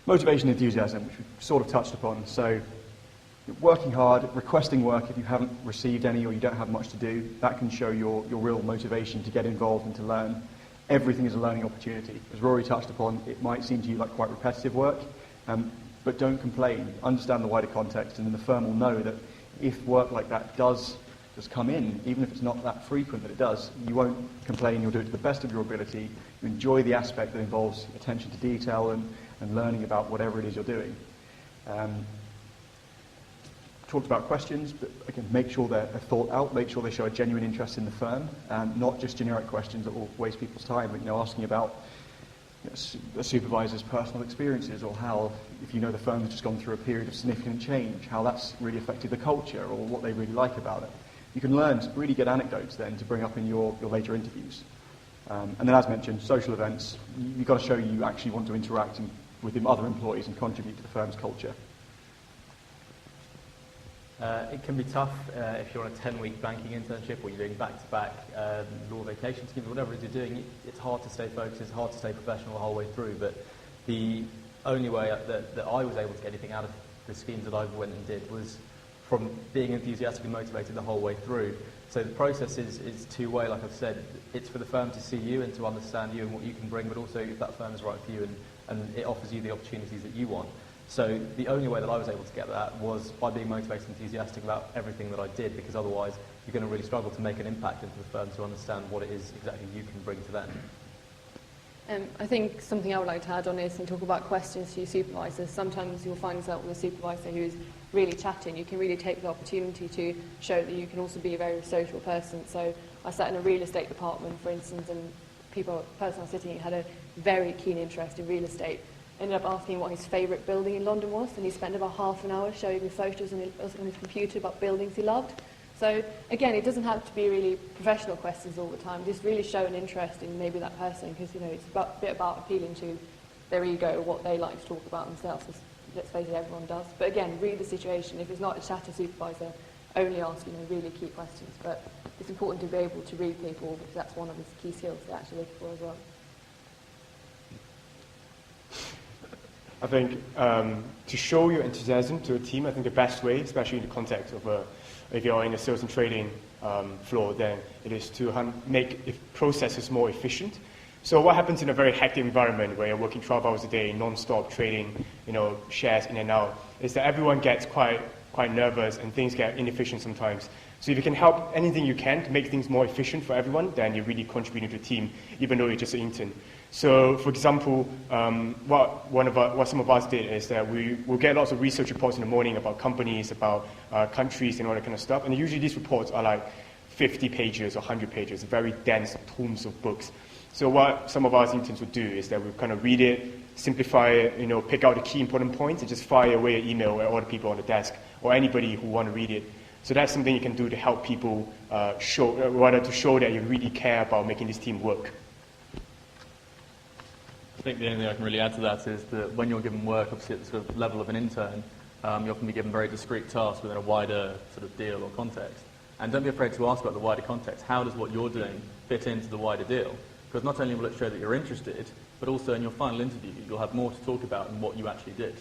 Motivation and enthusiasm, which we've sort of touched upon. So working hard, requesting work if you haven't received any or you don't have much to do, that can show your real motivation to get involved and to learn. Everything is a learning opportunity. As Rory touched upon, it might seem to you like quite repetitive work, but don't complain. Understand the wider context, and then the firm will know that if work like that does come in, even if it's not that frequent that it does, you won't complain, you'll do it to the best of your ability, you enjoy the aspect that involves attention to detail and learning about whatever it is you're doing. Talked about questions, but again, make sure they're thought out, make sure they show a genuine interest in the firm, not just generic questions that will waste people's time, but asking about a supervisor's personal experiences, or how, if you know the firm has just gone through a period of significant change, how that's really affected the culture, or what they really like about it. You can learn really good anecdotes then to bring up in your later interviews. And then, as mentioned, social events, you've got to show you actually want to interact with other employees and contribute to the firm's culture. It can be tough if you're on a 10-week banking internship or you're doing back-to-back law vacation schemes, whatever it is you're doing. It's hard to stay focused, it's hard to stay professional the whole way through, but the only way that I was able to get anything out of the schemes that I went and did was from being enthusiastic and motivated the whole way through. So the process is two-way, like I've said. It's for the firm to see you and to understand you and what you can bring, but also if that firm is right for you and it offers you the opportunities that you want. So the only way that I was able to get that was by being motivated and enthusiastic about everything that I did, because otherwise you're going to really struggle to make an impact into the firm to understand what it is exactly you can bring to them. I think something I would like to add on is and talk about questions to your supervisors. Sometimes you'll find yourself with a supervisor who's really chatting. You can really take the opportunity to show that you can also be a very social person. So I sat in a real estate department, for instance, and the person I was sitting had a very keen interest in real estate. Ended up asking what his favourite building in London was, and he spent about half an hour showing me photos on his computer about buildings he loved. So again, it doesn't have to be really professional questions all the time. Just really show an interest in maybe that person, because it's a bit about appealing to their ego, what they like to talk about themselves. As, let's face it, everyone does. But again, read the situation. If it's not a chatter supervisor, only ask really key questions. But it's important to be able to read people, because that's one of the key skills they're actually looking for as well. I think to show your enthusiasm to a team, I think the best way, especially in the context of if you're in a sales and trading floor, then it is to make processes more efficient. So what happens in a very hectic environment where you're working 12 hours a day, non-stop trading, shares in and out, is that everyone gets quite nervous and things get inefficient sometimes. So if you can help anything you can to make things more efficient for everyone, then you're really contributing to the team, even though you're just an intern. So, for example, what some of us did is that we'll get lots of research reports in the morning about companies, about countries, and all that kind of stuff. And usually these reports are like 50 pages or 100 pages, very dense tomes of books. So what some of our interns would do is that we kind of read it, simplify it, pick out the key important points, and just fire away an email at all the people on the desk or anybody who want to read it. So that's something you can do to help people show that you really care about making this team work. I think the only thing I can really add to that is that when you're given work, obviously at the sort of level of an intern, you often be given very discrete tasks within a wider sort of deal or context. And don't be afraid to ask about the wider context. How does what you're doing fit into the wider deal? Because not only will it show that you're interested, but also in your final interview, you'll have more to talk about than what you actually did.